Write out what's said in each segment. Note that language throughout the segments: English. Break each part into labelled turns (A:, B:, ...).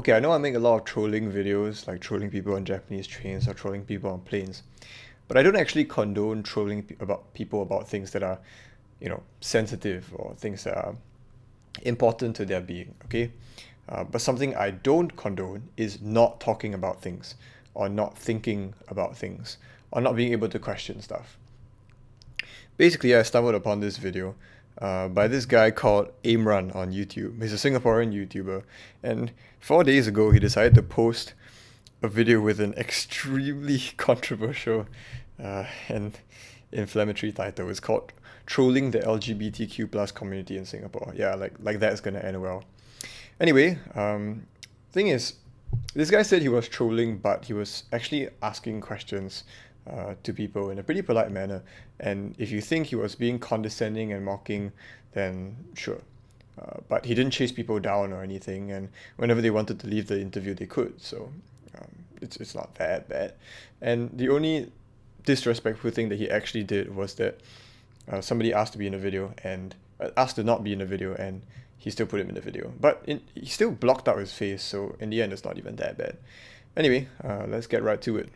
A: Okay, I know I make a lot of trolling videos, like trolling people on Japanese trains or trolling people on planes, but I don't actually condone trolling about people about things that are, sensitive or things that are important to their being, okay? But something I don't condone is not talking about things, or not thinking about things, or not being able to question stuff. Basically, I stumbled upon this video by this guy called AimRun on YouTube. He's a Singaporean YouTuber, and 4 days ago he decided to post a video with an extremely controversial and inflammatory title. It's called "Trolling the LGBTQ plus community in Singapore." Yeah, like that's gonna end well. Anyway, thing is, this guy said he was trolling, but he was actually asking questions to people in a pretty polite manner. And if you think he was being condescending and mocking, then sure. But he didn't chase people down or anything, and whenever they wanted to leave the interview, they could. So it's not that bad. And the only disrespectful thing that he actually did was that somebody asked to be in a video and asked to not be in a video, and he still put him in the video. But he still blocked out his face, so in the end, it's not even that bad. Anyway, let's get right to it.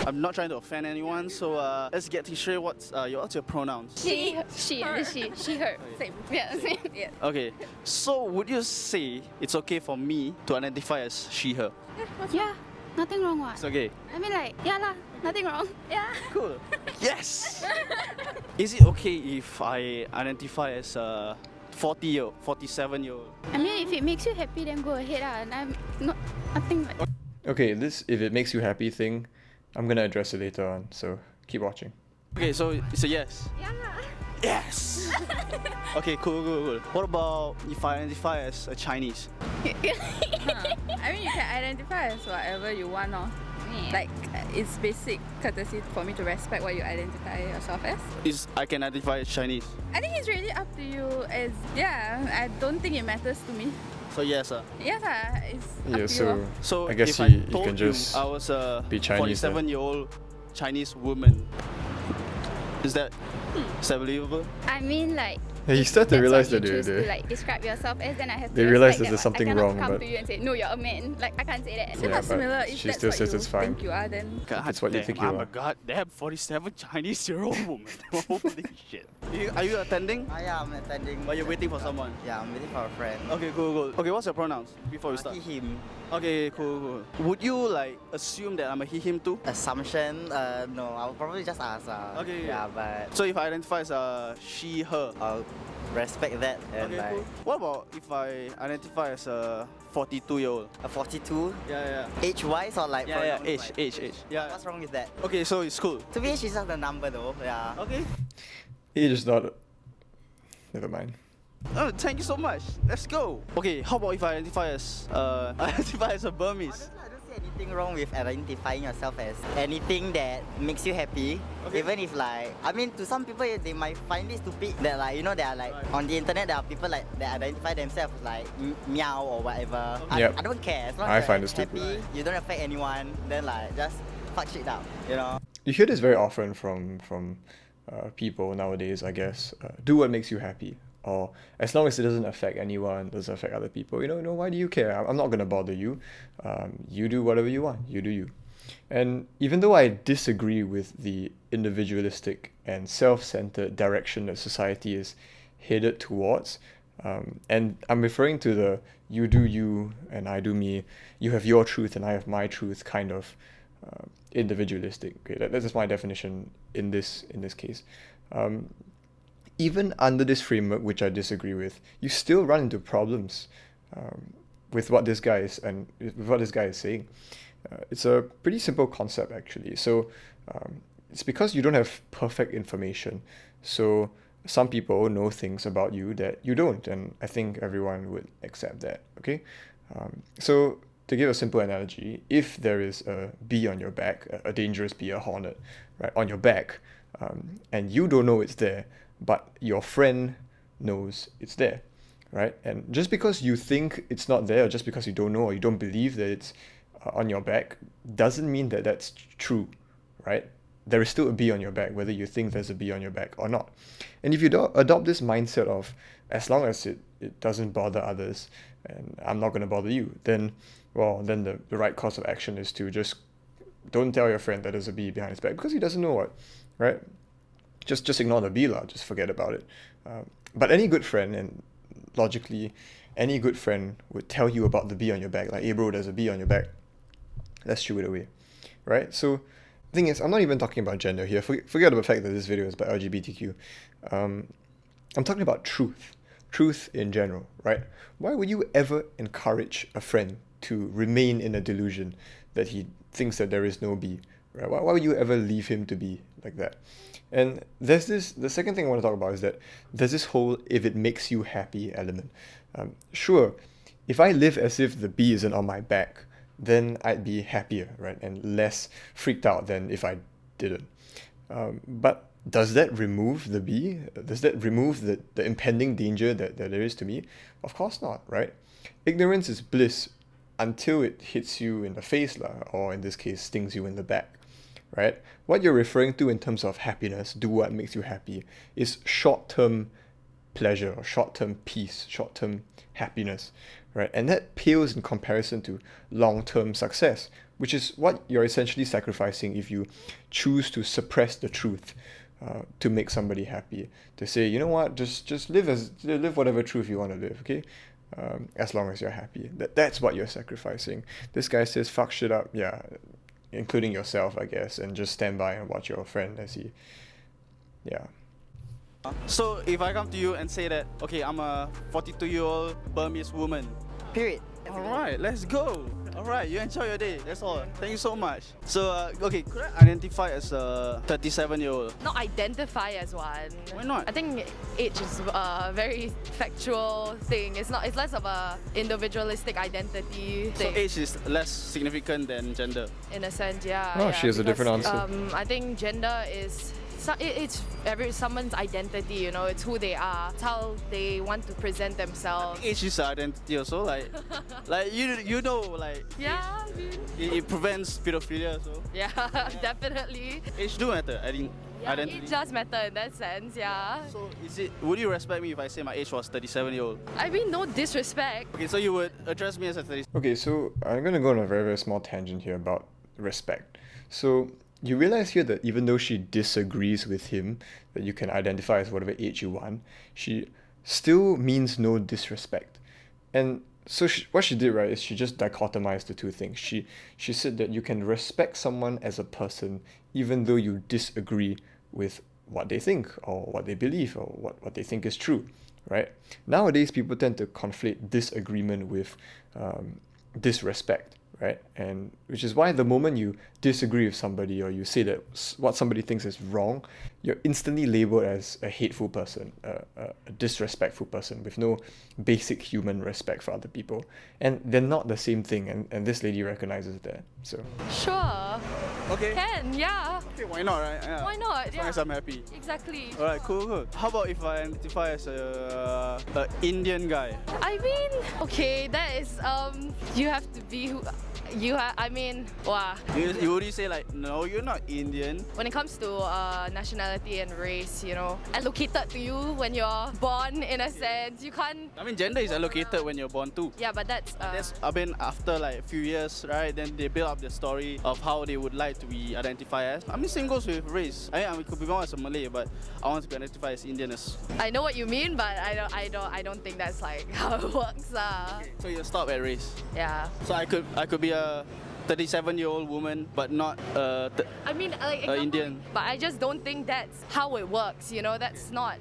B: I'm not trying to offend anyone, so let's get to straight. What's your pronouns?
C: She, her. Same. Yeah, same. Yeah.
B: Okay, so would you say it's okay for me to identify as she, her?
C: Yeah, nothing wrong what?
B: It's okay.
C: I mean like, yeah lah, nothing wrong. Yeah.
B: Cool. Yes! Is it okay if I identify as a 47-year-old?
C: I mean, if it makes you happy, then go ahead lah. And I'm not, nothing like...
A: Okay, this "if it makes you happy" thing, I'm gonna address it later on, so keep watching.
B: Okay, so it's a yes.
C: Yeah lah.
B: Yes! Okay, cool. What about if I identify as a Chinese?
D: I mean, you can identify as whatever you want, or like it's basic courtesy for me to respect what you identify yourself as.
B: I can identify as Chinese.
D: I think it's really up to you. As I don't think it matters to me.
B: So yes,
D: Yes, it's up
A: Yeah,
D: to
A: so
D: you.
B: So
A: I guess
B: if
A: you
B: I told
A: can just
B: I was a
A: be Chinese then.
B: 47-year-old Chinese woman, is that believable?
C: I mean like...
A: Yeah, you start to
C: that's
A: realize
C: what
A: that
C: you choose
A: they
C: to like describe yourself as, then I have to
A: they realize
C: respect
A: that there's
C: what.
A: something
C: I cannot
A: wrong,
C: come
A: but-
C: to you and say, no, you're a man. Like, I can't say that.
D: It's
A: Yeah,
D: not
A: but
D: similar. If
A: she
D: that's
A: still
D: what
A: says
D: you
A: it's fine.
D: think you are, then
B: God
A: That's what you
B: damn,
A: think you
B: I'm
A: are.
B: a goddamn 47 Chinese-year-old woman. Holy shit. Are you attending?
E: Yeah, I'm attending.
B: Or you're waiting for someone?
E: Yeah, I'm waiting for a friend.
B: Okay, cool. Okay, what's your pronouns before we start?
E: He, him.
B: Okay, cool. Would you like assume that I'm a he, him too?
E: Assumption? No, I'll probably just ask.
B: Okay.
E: Yeah, but
B: So if I identify as a she, her.
E: I'll respect that. And
B: Okay,
E: like
B: cool. What about if I identify as a 42-year-old?
E: a 42,
B: Yeah.
E: age-wise or like
B: Yeah,
E: pronouns-wise?
B: age. Yeah.
E: What's wrong with that?
B: Okay, so it's cool.
E: To me, age is just a number though. Yeah.
B: Okay.
A: he just not. Never mind.
B: Oh, thank you so much. Let's go. Okay, how about if I identify as a Burmese?
E: I don't see anything wrong with identifying yourself as anything that makes you happy.
B: Okay.
E: Even if like, I mean, to some people they might find it stupid that like, you know, they are like on the internet there are people like that identify themselves like meow or whatever.
A: Yep.
E: I don't care. As long
A: I
E: as
A: find
E: you're
A: it stupid.
E: happy, you don't affect anyone. Then like just fuck shit up, you know.
A: You hear this very often from people nowadays, I guess. Do what makes you happy, or as long as it doesn't affect anyone, doesn't affect other people. You know, why do you care? I'm not gonna bother you. You do whatever you want. You do you. And even though I disagree with the individualistic and self-centered direction that society is headed towards, and I'm referring to the "you do you and I do me," you have your truth and I have my truth kind of individualistic. Okay, that's just my definition in this case. Even under this framework, which I disagree with, you still run into problems with what this guy is saying. It's a pretty simple concept actually. So it's because you don't have perfect information. So some people know things about you that you don't, and I think everyone would accept that. Okay, so to give a simple analogy, if there is a bee on your back, a dangerous bee, a hornet, right, on your back, and you don't know it's there, but your friend knows it's there, right? And just because you think it's not there, or just because you don't know, or you don't believe that it's on your back, doesn't mean that that's true, right? there is still a bee on your back, whether you think there's a bee on your back or not. And if you adopt this mindset of, as long as it doesn't bother others and I'm not going to bother you, then the right course of action is to just don't tell your friend that there's a bee behind his back, because he doesn't know what, right? Just ignore the bee lah, just forget about it. But any good friend, and logically, any good friend would tell you about the bee on your back, like, hey bro, there's a bee on your back. Let's shoo it away, right? So the thing is, I'm not even talking about gender here. Forget about the fact that this video is about LGBTQ. I'm talking about truth in general, right? Why would you ever encourage a friend to remain in a delusion that he thinks that there is no bee, right? Why would you ever leave him to be like that? And the second thing I want to talk about is that there's this whole if it makes you happy element. Sure, if I live as if the bee isn't on my back, then I'd be happier, right? And less freaked out than if I didn't. But does that remove the bee? Does that remove the impending danger that there is to me? Of course not, right? Ignorance is bliss until it hits you in the face, or in this case, stings you in the back, right? What you're referring to in terms of happiness, do what makes you happy, is short-term pleasure or short-term peace, short-term happiness, right? And that pales in comparison to long-term success, which is what you're essentially sacrificing if you choose to suppress the truth to make somebody happy. To say, you know what, just live whatever truth you want to live, okay? As long as you're happy. That's what you're sacrificing. This guy says, fuck shit up, yeah, including yourself, I guess, and just stand by and watch your friend as he, yeah.
B: So if I come to you and say that, okay, I'm a 42-year-old Burmese woman.
E: Period.
B: Alright, let's go. Alright, you enjoy your day, that's all. Thank you so much. So, okay, could I identify as a 37-year-old?
F: Not identify as one.
B: Why not?
F: I think age is a very factual thing. It's less of a individualistic identity
B: So
F: thing.
B: age is less significant than gender?
F: In a sense, yeah.
A: Oh,
F: yeah,
A: she has a different
F: because,
A: answer.
F: I think gender is it's someone's identity, you know, it's who they are, it's how they want to present themselves.
B: Age is identity also, like you know, like
F: Yeah, dude.
B: it prevents pedophilia, so
F: Yeah, definitely.
B: age do matter, I think.
F: Yeah,
B: Identity.
F: it does matter in that sense, yeah.
B: So would you respect me if I say my age was 37-year-old?
F: I mean, no disrespect.
B: Okay, so you would address me as a 30.
A: Okay, so I'm going to go on a very, very small tangent here about respect. So you realize here that even though she disagrees with him, that you can identify as whatever age you want, she still means no disrespect. And so what she did, right, is she just dichotomized the two things. She said that you can respect someone as a person even though you disagree with what they think or what they believe or what they think is true, right? Nowadays, people tend to conflate disagreement with disrespect, right? And which is why the moment you disagree with somebody or you say that what somebody thinks is wrong, you're instantly labeled as a hateful person, a disrespectful person with no basic human respect for other people. And they're not the same thing, and this lady recognizes that. So
F: Sure.
B: Okay.
F: Can, yeah.
B: Okay, why not, right? Yeah.
F: Why not?
B: As long
F: Yeah.
B: as I'm happy.
F: Exactly.
B: Alright, cool. How about if I identify as a Indian guy?
F: I mean, okay, that is you have to be who you have. I mean, wow.
B: You would say like, no, you're not Indian.
F: When it comes to nationality and race, you know, allocated to you when you're born, in a sense, you can't.
B: I mean, gender is allocated when you're born too.
F: Yeah, but that's.
B: I mean, after like a few years, right, then they build up the story of how they would like to be identified as. I mean, same goes with race. I could be born as a Malay, but I want to be identified as Indian as.
F: I know what you mean, but I don't think that's like how it works.
B: So you stop at race.
F: Yeah.
B: So I could be a 37-year-old woman, but not
F: I mean, like example,
B: Indian.
F: But I just don't think that's how it works. You know, that's not.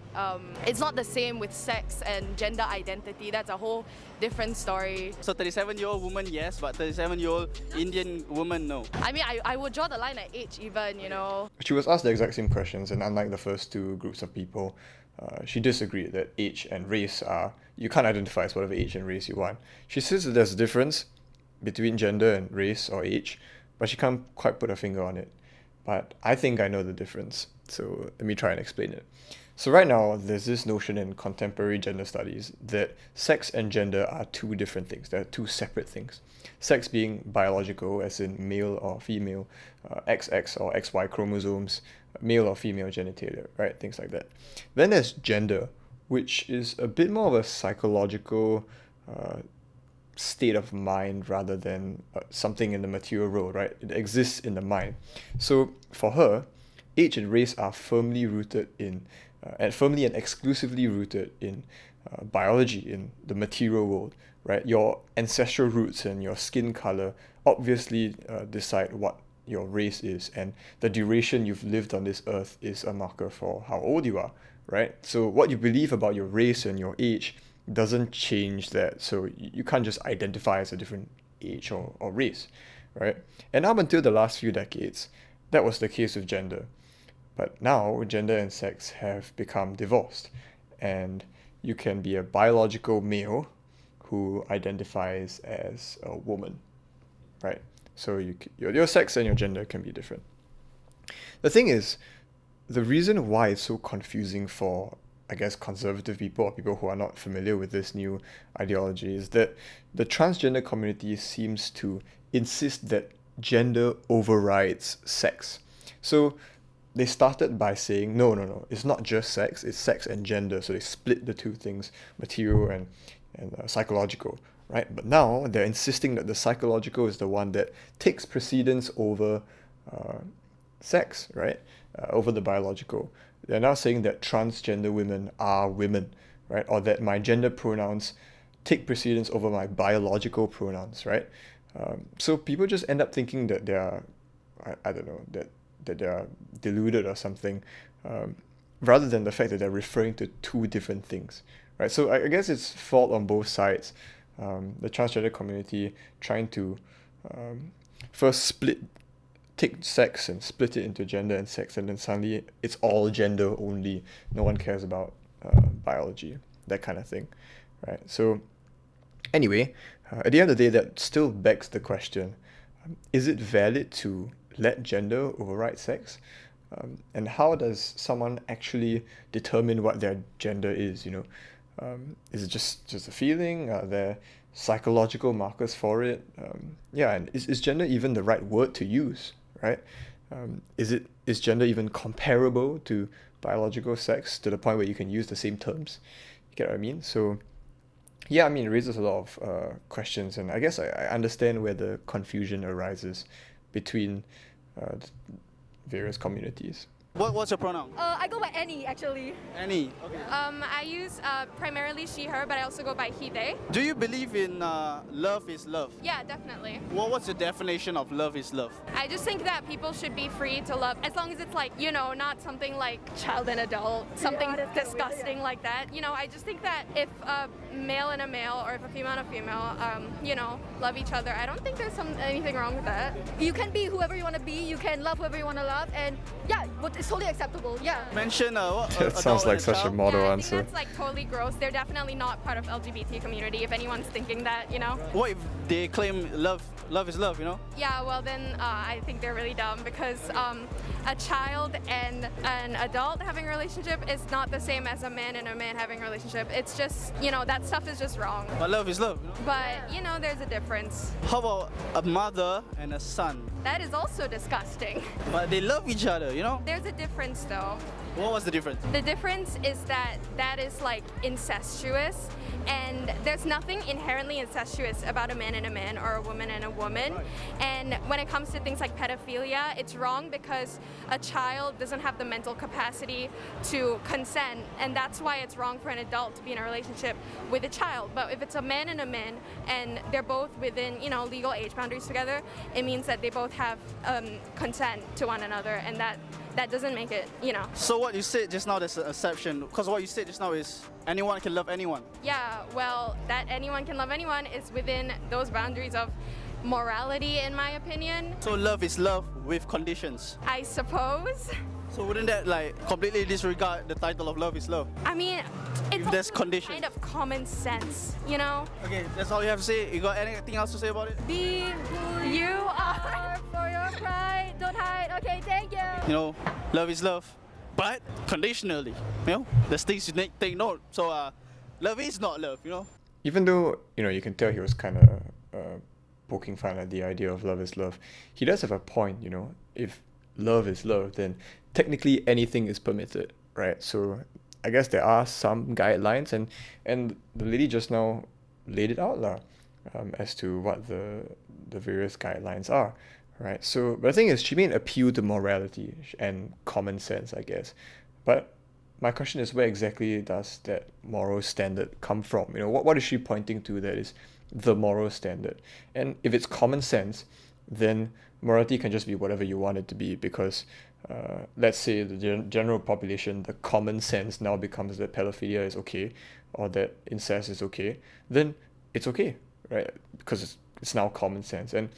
F: It's not the same with sex and gender identity. That's a whole different story.
B: So 37-year-old woman, yes, but 37-year-old Indian woman, no.
F: I mean, I would draw the line at age even. You know.
A: she was asked the exact same questions, and unlike the first two groups of people, she disagreed that age and race are, you can't identify as whatever age and race you want. She says that there's a difference between gender and race or age, but she can't quite put her finger on it. But I think I know the difference, so let me try and explain it. So right now, there's this notion in contemporary gender studies that sex and gender are two different things. They're two separate things. Sex being biological, as in male or female, XX or XY chromosomes, male or female genitalia, right? Things like that. Then there's gender, which is a bit more of a psychological state of mind rather than something in the material world, right? It exists in the mind. So for her, age and race are firmly rooted in, and firmly and exclusively rooted in biology, in the material world, right? Your ancestral roots and your skin color obviously decide what your race is, and the duration you've lived on this earth is a marker for how old you are, right? So what you believe about your race and your age doesn't change that. So you can't just identify as a different age or race, right? And up until the last few decades, that was the case with gender. But now, gender and sex have become divorced, and you can be a biological male who identifies as a woman, right? So your sex and your gender can be different. The thing is, the reason why it's so confusing for, I guess, conservative people or people who are not familiar with this new ideology is that the transgender community seems to insist that gender overrides sex. So they started by saying, no, it's not just sex, it's sex and gender. So they split the two things, material and psychological, right? But now they're insisting that the psychological is the one that takes precedence over sex, right? Over the biological. They're now saying that transgender women are women, right? Or that my gender pronouns take precedence over my biological pronouns, right? So people just end up thinking that they are, I don't know, that they are deluded or something, rather than the fact that they're referring to two different things, right? So I guess it's fault on both sides. The transgender community trying to first take sex and split it into gender and sex, and then suddenly it's all gender only. No one cares about biology, that kind of thing, right? So anyway, at the end of the day, that still begs the question, is it valid to let gender override sex? And how does someone actually determine what their gender is, you know? Is it just a feeling? Are there psychological markers for it? And is gender even the right word to use, right? Is gender even comparable to biological sex to the point where you can use the same terms? You get what I mean? So yeah, I mean, it raises a lot of questions, and I guess I understand where the confusion arises between the various communities.
B: What's your pronoun?
G: I go by Annie, actually.
B: Annie. Okay.
F: I use primarily she, her, but I also go by he, they.
B: Do you believe in love is love?
F: Yeah, definitely.
B: What's the definition of love is love?
F: I just think that people should be free to love, as long as it's like, you know, not something like child and adult, something disgusting like that. You know, I just think that if a male and a male, or if a female and a female, you know, love each other, I don't think there's anything wrong with that.
G: You can be whoever you want to be, you can love whoever you want to love, and yeah, it's totally acceptable, yeah.
B: Mention
A: That sounds like such a model
F: I
A: answer.
F: think that's like totally gross. They're definitely not part of LGBT community, if anyone's thinking that, you know.
B: What if they claim love is love, you know?
F: Yeah, well then I think they're really dumb, because a child and an adult having a relationship is not the same as a man and a man having a relationship. It's just, you know, that stuff is just wrong.
B: But love is love, you know?
F: But, you know, there's a difference.
B: How about a mother and a son?
F: That is also disgusting.
B: But they love each other, you know?
F: There's a difference though.
B: What was the difference?
F: The difference is that is like incestuous, and there's nothing inherently incestuous about a man and a man or a woman and a woman. Right. And when it comes to things like pedophilia, it's wrong because a child doesn't have the mental capacity to consent, and that's why it's wrong for an adult to be in a relationship with a child. But if it's a man and a man and they're both within, you know, legal age boundaries together, it means that they both have consent to one another, and that doesn't make it, you know.
B: So what you said just now, there's an exception, because what you said just now is anyone can love anyone.
F: Yeah, well, that anyone can love anyone is within those boundaries of morality, in my opinion.
B: So love is love with conditions.
F: I suppose.
B: So wouldn't that like completely disregard the title of love is love?
F: I mean, it's
B: there's
F: also
B: conditions.
F: kind of common sense, you know?
B: Okay, that's all you have to say. You got anything else to say about it?
G: Be who you are for your pride, don't hide. Okay, thank you.
B: You know, love is love. but conditionally. You know, there's things you take note. So love is not love. You know.
A: Even though, you can tell he was kind of poking fun at the idea of love is love, he does have a point, if love is love, then technically anything is permitted, right? So I guess there are some guidelines, and the lady just now laid it out lah, as to what the various guidelines are, right? So, but the thing is, she made an appeal to morality and common sense, I guess. But my question is, where exactly does that moral standard come from? What is she pointing to that is the moral standard? And if it's common sense, then morality can just be whatever you want it to be, because let's say the general population, the common sense now becomes that pedophilia is okay, or that incest is okay, then it's okay, right? Because it's now common sense. And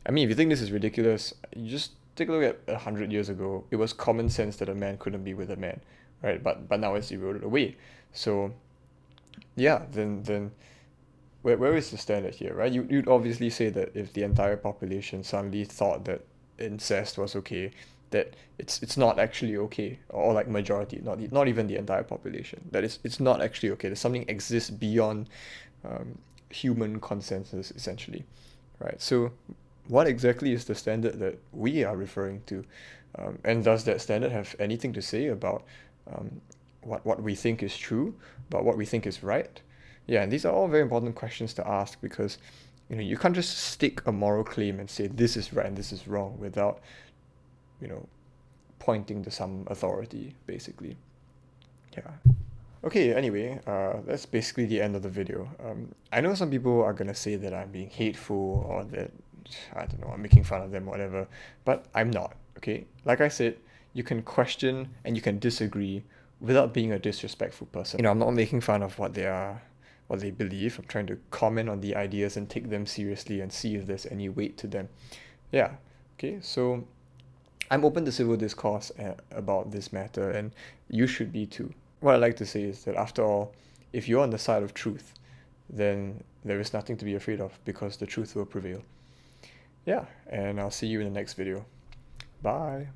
A: I mean, if you think this is ridiculous, you just take a look at 100 years ago. It was common sense that a man couldn't be with a man, right? But now it's eroded away. So yeah, then where is the standard here, right? You'd obviously say that if the entire population suddenly thought that incest was okay, that it's not actually okay, or like majority, not even the entire population, that it's not actually okay, that something exists beyond human consensus, essentially, right? So what exactly is the standard that we are referring to, and does that standard have anything to say about what we think is true, about what we think is right? Yeah, and these are all very important questions to ask, because you can't just stick a moral claim and say this is right and this is wrong without pointing to some authority, basically. Yeah. Okay, anyway, that's basically the end of the video. I know some people are gonna say that I'm being hateful, or that, I don't know, I'm making fun of them, whatever, but I'm not, okay? Like I said, you can question and you can disagree without being a disrespectful person. I'm not making fun of what they believe. I'm trying to comment on the ideas and take them seriously and see if there's any weight to them. Yeah, okay, so I'm open to civil discourse about this matter, and you should be too. What I like to say is that, after all, if you're on the side of truth, then there is nothing to be afraid of, because the truth will prevail. Yeah, and I'll see you in the next video. Bye.